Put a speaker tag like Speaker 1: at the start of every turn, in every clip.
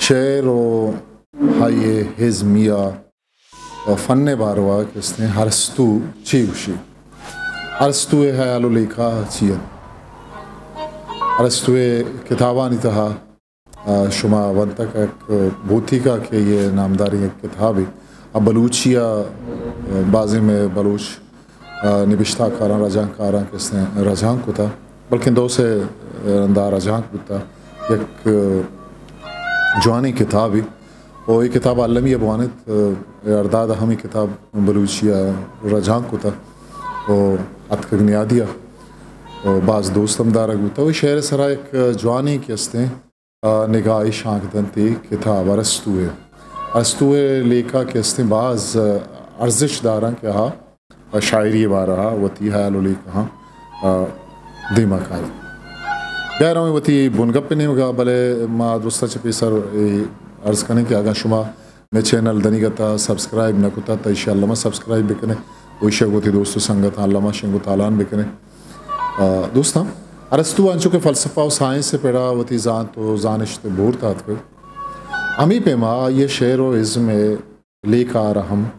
Speaker 1: शेर और हाये हिज़मिया और फ़न्ने बारवा किसने अरस्तू चीवशी अरस्तू हयालो लेखा चीयन अरस्तू किताबानी तहा शुमा वंतक एक भूतिका के ये नामदारी एक किताब है अब बलूचिया बाज़ी में बलूच निबिश्ता कारा रजान कारा किसने रजान को था बल्कि दो से अंदार रजान को था एक जवानी किताब है और ये किताब आलमी अबवानित अर्दाद हमी किताब बलूचिया रजान को था और अतकगनियादिया और बाज़ दोस्त हमदार गुता वो शहर सरा एक जवानी के अस्ते निगाह शांकदंती किताब अरस्तू लेखा के अस्ते बाज़ अर्जिश दारा के हा शायरी बारहा वती हाल कहा दिमाग आई गैर में वती बुनगप नहीं होगा भले माँ दोस्ता चपी सर अर्ज़ करने के आगा शुमा मैं चैनल दनीगता सब्सक्राइब न कुता तो इंशाअल्लाह सब्सक्राइब बिकने वैशे होती दोस्तों संगत अल्लामा शिंगु तालान बिकने दोस्तों अरस्तू अंचो के फ़लसफ़ा और साइंस से पैदा वती जान तो जानिश्ते बोर तात कर अमी पे माँ ये शेर और इज़्म में लेका रहम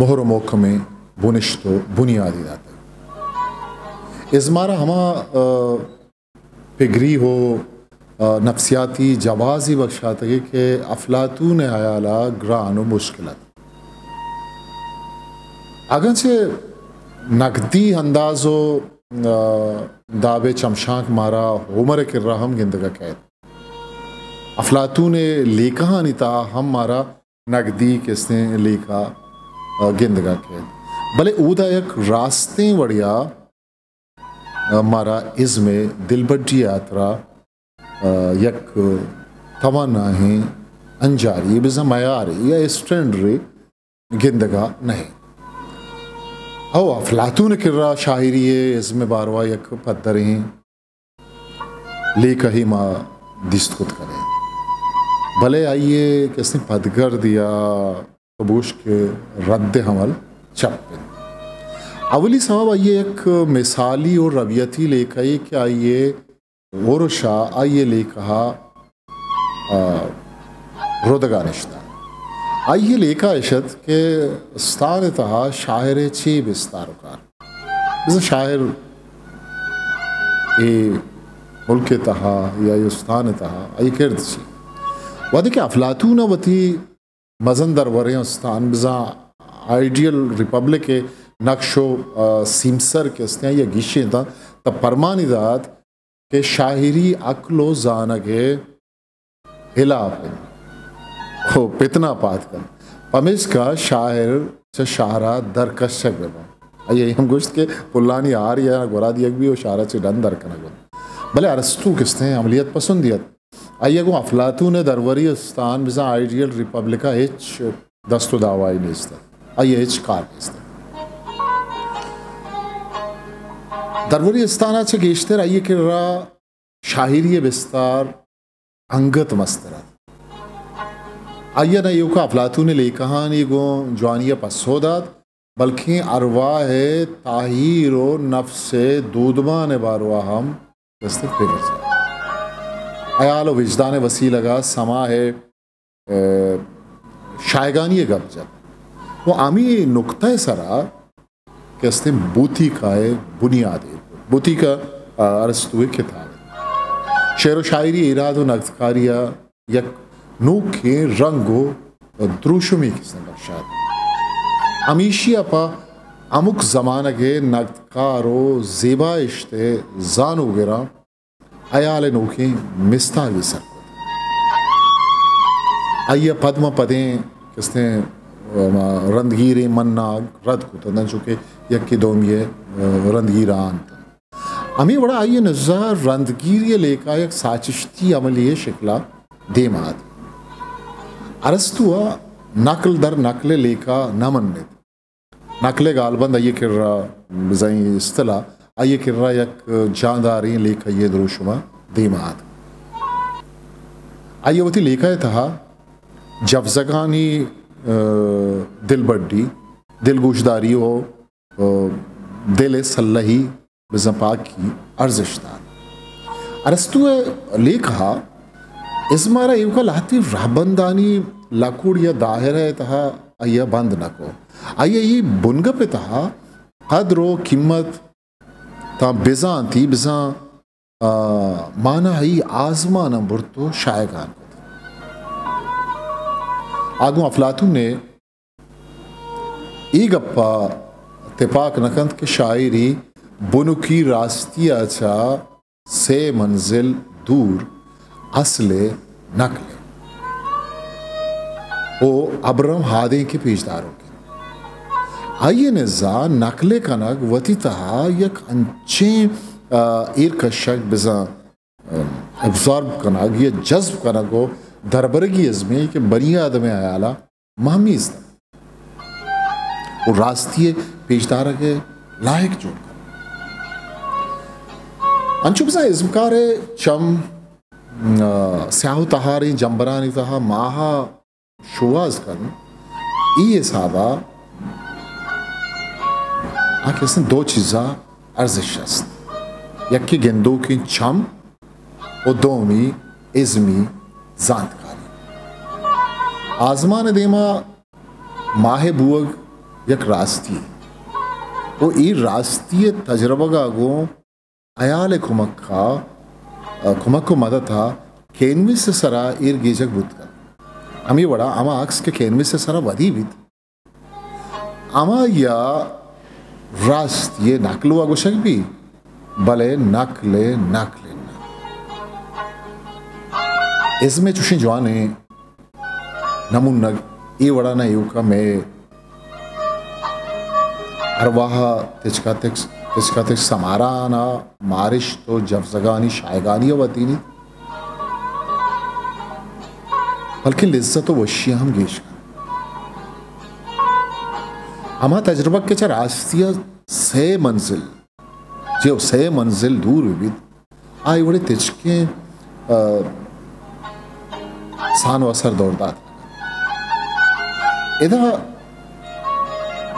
Speaker 1: मोहर मोख में बुनिश्तो बुनियादी दाते इज़मारा हमा फिगरी हो नफ्सियाती जवाज़ी बख्शातगी के अफलातून हयाला ग्रान व मुश्किलात अगरचे नकदी अंदाज़ो दावे चमशाक मारा होमर के रहम गिंदगा कैद अफलातून लेखा निता हम मारा नकदी किसने लेखा गिंदगा कैद भले ऊदा एक रास्ते वड़िया मारा इज़्म दिलबड्डी यात्रा यक तवाना है अंजारी बिज़ा मयारी या स्टैंडरी गिंदगा नहीं औ अफलातून किर्रा शायरी इज़्म बारवा यक पत्तरे लेखा ही माँ दिस्तुत करे भले आइए किसने पदगर दिया कबूश के रद्द हमल चप्पे अवली साहब आइए एक मिसाली और रवियती लेखा कि आइए वोरशा आइए लेखा रोदगानिश्ता आइए लेखा इशत के स्तार तहा शायर ची बिस्तारुकार जैसे शायर ए मुल्क तहा या युस्तान तहा आइए किर्द ची वादे के अफलातून वती मजन दरवरे उस्तान बिज़ा आइडियल रिपब्लिक के नक्शो सीमसर के अस्ते या गिशे था तब परमानिदात के शायरी अक्लो जानगे हिलाप हो पितना पात कर पमिस का शायर से शाहरा दरकशक बेबा आइए हम गोश्त के पुल्लानी आर या गुरादी एक भी वो शाहरा से डन दर करना गो भले अरस्तू किसते हैं अमलियत पसंदियत आइए को अफलातून दरवरी उस्तान बिज़ा आइडियल रिपब्लिका हिच दस्तो दावाई नेस्ता आइए हिच कार नेस्ता दरवरी इस्ताना से गेश्तर आइए कि रा शायरी बिस्तार अंगत मस्तरा आइए ना यो का अफलातून लेकहान ये गो जवानिया पसोदात बल्कि अरवा है ताहीर व नफ्स दूधमा ने बारवा हम दस्तक फिक्र से अयाल व विजदान वसी लगा समा है शायगानी गबजत वो आमी नुक्ता सरा कैसे बूती का है बुनियादी बूती का अरस्तू किताब शेर व शायरी इराद व नक्तकारिया यक नोखे रंगो द्रुशुमी किसने बख्शात अमीशी अपा अमुक ज़माना के नक्तकारो ज़ेबा इश्ते जानो गिरा अयाल नोखे मिस्ता भी सर आइए पद्म पदें किसने रंदगीरे मन्नाग रद को तो चुके यकी दोम ये रंदगीरान अमी बड़ा आइए नज़ार रंदगीर ये लेका एक साचिश्ती अमली शिकला देमाद अरस्तुआ नकल दर नकल लेका न मनने नकल गालबंद आइए किर्रा बिज़ाई इस्तला आइए किर्रा यक जानदारी लेका ये दरुशुमा दीमाद आयवती लेखा था जफजगानी दिल बड्डी दिल गोशदारी हो दिल सल्लही बजपाक की अर्जिशदार अरस्तु लेखा इस्मारा युका लाती राबंदानी लाकुड़ या दाहिर है तहा अय्या बंद न को अय्या ये बुनग पे तहा कदरो कीमत ता बिजा थी बिजा माना ही आजमाना बुरतो शायगान को आगू अफलातून ने ई गप्पा तिपाक नकंत के शायरी बुनुकी रास्तिया चा से मंजिल दूर असले नकले ओ अब्रम हादे के पेशदारों के आइए निजा नकले कनक वती तहा यक अंचे ईर कशक बिजा एब्जॉर्ब कनक ये जज्ब कनक हो दरबरगी इसमें कि बनी आदम आयाला महमीज वो रास्तिये पेशदार के लायक जोड़ कर अंशु बिजा इज़्मकार चम स्याहु तहारी जंबरानी तहा माहा शुवाज कन ये साबा आके इसने दो चीज़ा अर्जिश है यक्की गेंदों की चम और दोमी इज़्मी जानकारी आजमान देमा माहे बुअग यक रास्ती वो ई रास्ती तजरबा गो अयाल कुमक्का कुमक को मदद था केनवी से सरा ईर गेजक बुत कर अमी बड़ा अमा अक्स के केनवी से सरा वधी बीत अमा या रास्त ये नकलुआ गुशक भी भले नकले नकले इसमें चुशी जवाने नमुन नग ये बड़ा ना यू का मैं अरवाह तिचका समाराना मारिश तो जफजगानी शायगानी वतीनी बल्कि लिज्जत तो वशिया हम गेश हमा तजर्बा के चार रास्तिया से मंजिल जो से मंजिल दूर विविध आई बड़े तिचके सान वसर दौड़ता इधा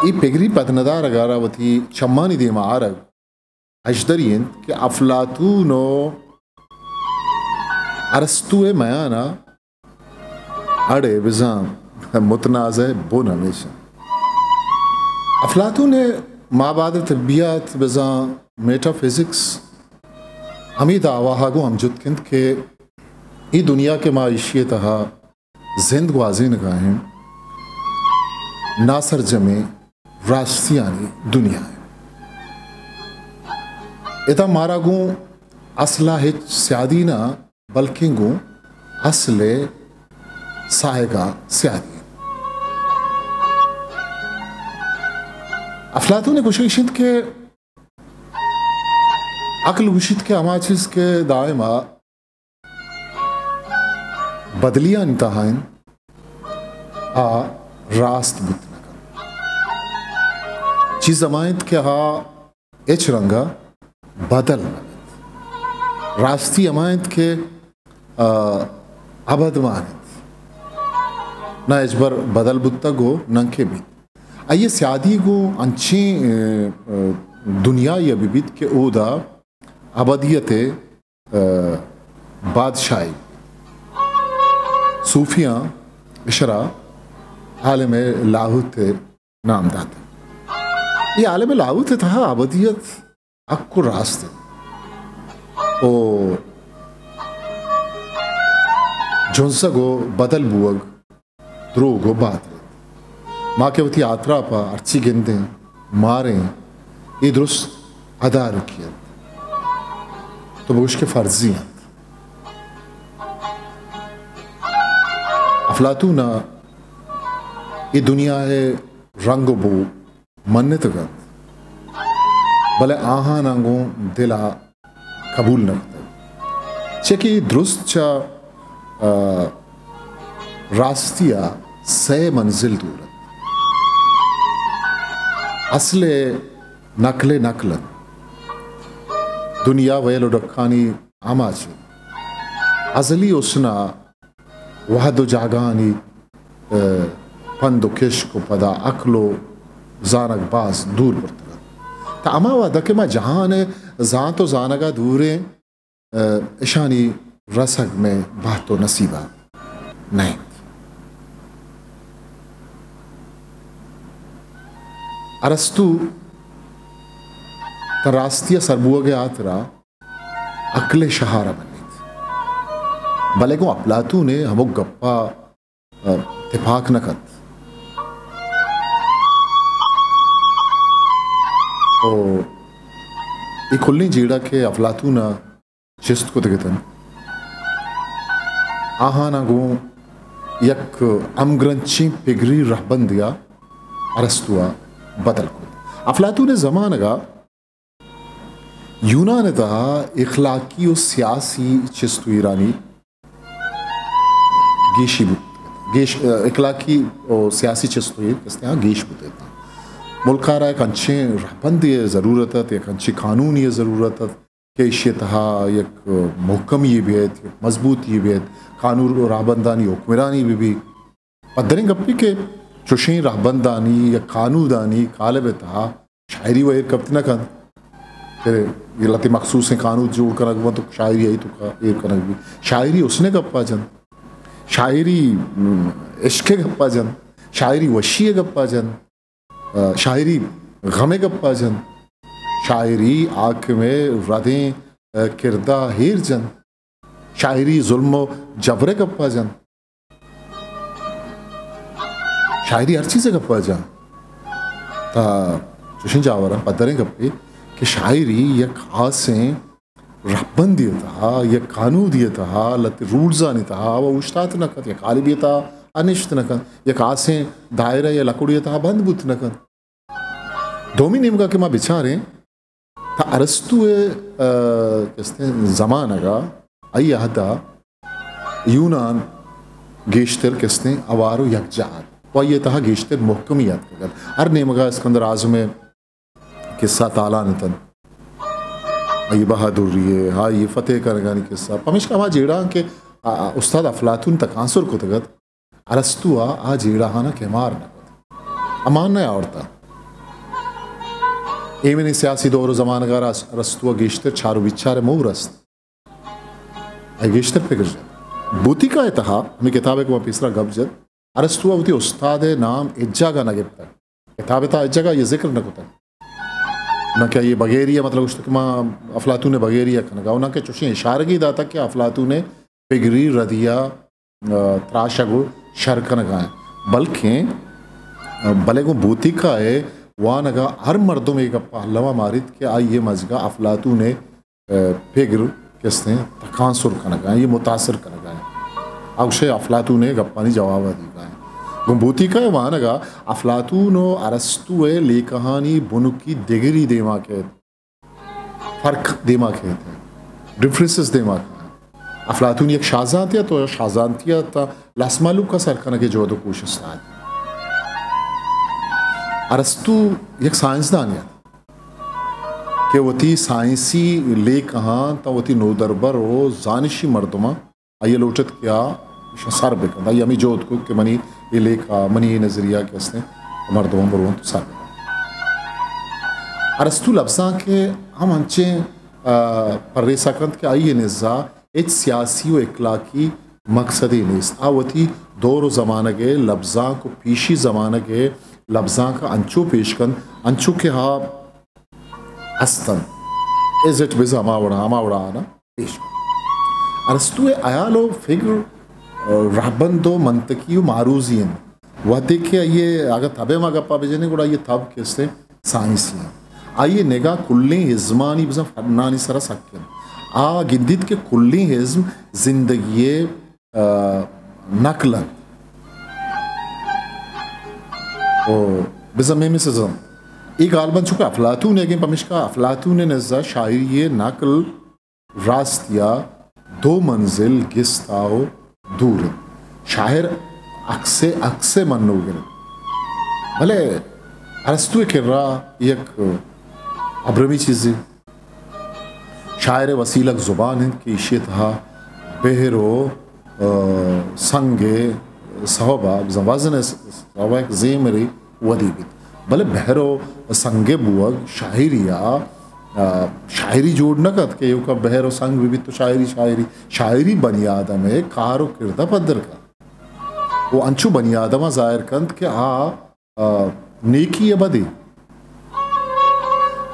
Speaker 1: ई पेगरी पदनदार अगारावती चम्मानी देमा आरग अजदरियन के अफलातूनो अरस्तुए मयाना अड़े बिजा मुतनाज़ बुन हमेशा अफलातून ने माबाद तबियात बिजा मेटाफिजिक्स अमीद आवाहागो हमजुदकिंद के ई दुनिया के माइशी तहा जिंद ग्वाजिन गाहें नासर जमे रास्तियानी दुनिया है इता मारा गू असला हिच स्यादीना बल्कि गू असले साहेगा स्यादी अफलातू ने गुशित के अक्ल गुशित के अमाचिस के दायमा बदलिया इंतहाइन आ रास्त बुतना चीज अमायत के हा एच रंगा बदल रास्ती अमायत के अबद मानत ना एजबर बदल बुत्ता गो नंके भी आइए स्यादी गो अंची दुनिया या बिबित के ओदा अबदियते बादशाही सूफियाँ इशरा आलम लाहुत नाम दाते ये आलम लाहुत था अबदियत अक्को रास्ते ओ जोंसा गो बदल बुअग द्रो गो बात माँ के वती आत्रा पा अर्ची गेंदे मारे ये दुरुस्त अदा रुकियत तो वो उसके फर्जियत अफलातूना ये दुनिया है रंग बो मन्नत गत भले आहा नांगो दिला कबूल नकते चेकी दुरुस्त चा रास्तिया से मंजिल दूर असले नकले नकलन दुनिया वेलो रखानी आमाची अजली उसना वहदो जागानी पंदो किश्क पदा अकलो जानक बाज दूर बरतगा ता अमा वादा के मा जहान जान तो जानगा दूरे ईशानी रसग में बातो नसीबा नहीं अरस्तु तरास्तिया सरबुआ के आतरा अकले शहारा बनी भले को अपलातू ने हमो गप्पा इत्तेफाक न कत तो ये खुलनी जीड़ा के अफलातू ना चिस्त को तगतन आहा ना गो यक अमग्रंची पिगरी रहबंदिया अरस्तुआ बदल को अफलातू ने जमाना का यूनान था इखलाकी और सियासी चिस्तु ईरानी गेशी गेश इखलाकी और सियासी चिस्तु ये किसने हाँ गेश बुते था मुल्कारा एक अच्छे रहबंदी ज़रूरत है एक अच्छी कानूनी ज़रूरत है कि इश्य तहा एक मुहकम ये भी है मजबूत ये भी है कानून और रहबंदानी हुक्मरानी भी पदरें गप्पी के चुशें रहबंदानी या कानूदानी कालब तहा शायरी व एक कब्त न कर फिर ये लती मखसूस है कानून जोड़ कर अगवा तो शायरी आई तो का एक कनक भी शायरी उसने गप्पा जन शायरी इश्क गप्पा जन शायरी वशी गप्पा जन शायरी गमे गप्पा जन शायरी आँख में रदें किरदा हीर जन शायरी जुल्म जबरे गप्पा जन शायरी हर चीज़ गप्पा जन ता चुशिन जावरा पदरें गप्पे कि शायरी यह खासें रबन दिया था यह कानून दिया था लत रूल्स आने था वह उश्तात न कर यह काली भी था अनिश्त न कर यह खासें दायरा या लकुड़िया था बंद बुत न कर दोमी निम्का के माँ बिचारे था अरस्तु किसने ज़माना का आई हदा यूनान गेश्तर किसने अवारो यकजात वह ये था गेश्तर मुहकमियत कर हर नेमगा इसकंदर आज़म में किस्सा ताला नतन ये बहादुरी है हाँ ये फतेह करगानी किस्सा पमिश का वहाँ जेड़ा के उस्ताद अफलातून तकांसुर को तगत अरस्तुआ आ जेड़ा हाँ ना के मार न अमान न औरता एवं सियासी दौर ज़माना का अरस्तुआ गेश्तर चारों विचार मोहरस्त आई गेश्तर पे गिर बूती का इतहा हमें किताबें को पिसरा गबजत अरस्तुआ उती उस्ताद नाम इज्जा का न गिरता किताबें था इज्जा का ये जिक्र न होता ना क्या ये बगेरिया मतलब उस तक माँ अफलातू ने बगेरिया खनगा ना क्या चुशी इशारे की दाता कि अफलातू ने पिगरी रदिया त्राशगु शरकन गाए बल्कि भले को बूती का है वहाँ नगा हर मर्दों में एक पहलवा मारित के आई ये मजगा अफलातू ने पिगर किसने तकांसुर खनगा ये मुतासर खनगा अवश्य अफलातू ने गप्पानी जवाब दी गाए गुम्बूती का वहाँ नगा अफलातून और अरस्तु ले कहानी बुनुकी दिगरी देमा के फर्क देमा के डिफरेंसेस देमा के अफलातून एक शाजांतिया तो शाजांतिया था लस्मालू का सरकना के जो तो कोशिश था अरस्तु एक साइंसदान है कि वो थी साइंसी ले कहाँ ता वो थी नो दरबार हो जानिशी मर्दमा आये लोचत क्या सर बेकंदा यमी जोत को कि मनी ये लेखा मनी ये नजरिया के उसने मर्दों बरुआ तो सर अरस्तु लफ्ज़ा के हम अंचे पर सकंत के आई निज़ा एक सियासी व इखलाकी मकसदी निस आवती दौर ज़माना के लफ्ज़ा को पीशी ज़माना के लफ्ज़ा का अंचो पेशकन अंचो के हा अस्तन इज इट बिज़ हमावड़ा ना पेश अरस्तु आयालो फिगर रहबंदो मंतकी मारूजियन वह देखिए ये अगर तबे मा गप्पा बेजने गुड़ा ये तब किससे साइंसी आइए नेगा कुल्ली हिज़मानी बिज़ा फन्नानी सरा सक्यन आ गिद्दित के कुल्ली हिज़म जिंदगी नकलन ओ बिज़ा में मिसज़म एक आलबन चुका अफलातून है कि पमिश्का अफलातून ने नज़ा शायरी ये नकल रास्तिया दो मंजिल गिस्ताओ दूर शायर अक्से अक्से मन्नो गिर भले अरस्तु के रा एक अब्रमी चीज़ शायर वसीलक ज़ुबान है कि इशे था behero sange sahaba wazn sahaba zemeri wadi bit bale behero sange buag shairiya शायरी जोड़ना कद के युग का बहरो संग विविध तो शायरी बनियादम है कारो किरदा पदर का वो अंशु बनियादमा जाहिर कंद के नेकी या बदी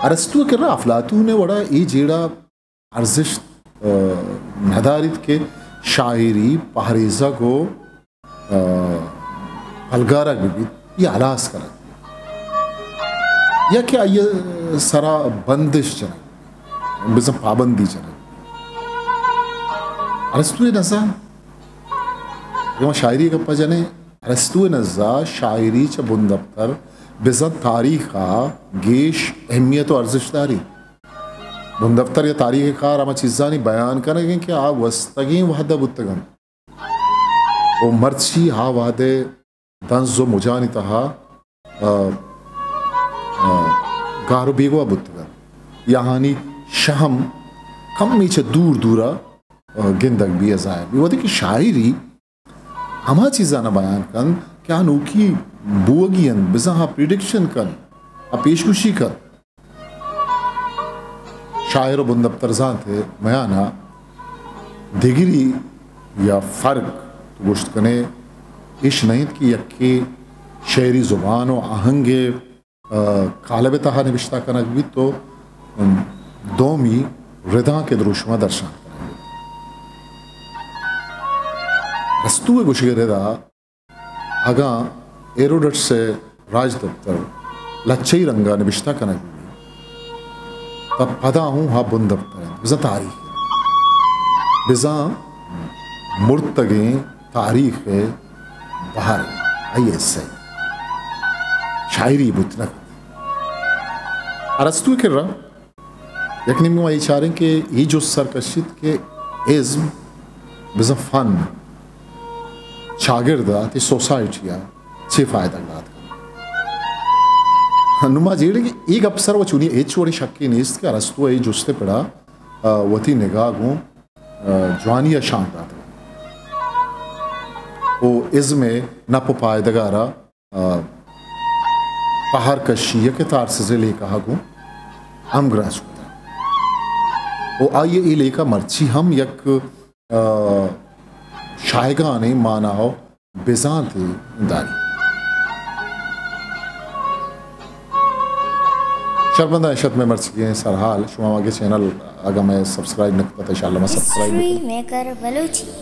Speaker 1: अरस्तु के रहा अफलातून ने बड़ा ये जेड़ा अर्जिश नदारित के शायरी पहरेजा को अलगारा विविध ये आलास करा या क्या ये सारा बंदिश चले बिज़म पाबंदी चले अरस्तु नज़ा ये शायरी का पजने अरस्तु नज़ा शायरी च बुंदफ्तर बिज़म तारीख़ा गेश अहमियत और अर्जिशदारी बुंदफ्तर या तारीख़ कार हम चीज़ानी बयान करेंगे कि आ वस्तगी वहदा बुत्तगन वो मर्ची हा वादे दंजो मुजानी तहा गारो बेगवा बुत्तगन यानी शहम कम नीचे दूर दूरा गिंदक भी अजाय भी वही कि शायरी हमा चीज़ा ना बयान कन क्या नूकी बुअगियन बिज़ा हाँ प्रिडिक्शन कन हाँ पेशकुशी कन शायर बुंदफ्तर थे मयाना दिगरी या फ़र्क तो गोश्त कने इश नहीं कि यक्के शेरी ज़ुबान और आहंगे कालब तहा निविश्ता कनक भी तो दोमी रिदा के दृश्यमा दर्शान करेंगे रस्तु गुशे रिदा आगा एरोडट से राज दफ्तर लच्छई रंगा निविश्ता कनक भी तब पदा हूँ हाँ बुन दफ्तर बिज़ा तारीख बिज़ा मुर्तगे तारीख बाहर आइए सही शायरी बुतना अरस्तु कर रहा यकनी में वही चाह रहे हैं कि ये जो सरकशित के इज़्म बिज़ा फ़न शागिर्दा ते सोसाइटिया छे फ़ायदा लाद नुमा जेड़े कि एक अफसर वो चुनी एच वोड़ी शक्की नीस्त के अरस्तु ये जुस्ते पड़ा वती निगाह गूं जवानिया शाम रात वो इज़्म न पायदगारा पहाड़ कशिया के तार से ले कहा गो अमग्रास होता वो आइए ये लेका मर्ची हम यक शायगा ने माना हो बेजान थे दारी शर्मंदा इशत में मर्ची के सरहाल शुमा आगे चैनल अगर मैं सब्सक्राइब नहीं करता इंशाल्लाह मैं सब्सक्राइब
Speaker 2: मेकर बलूची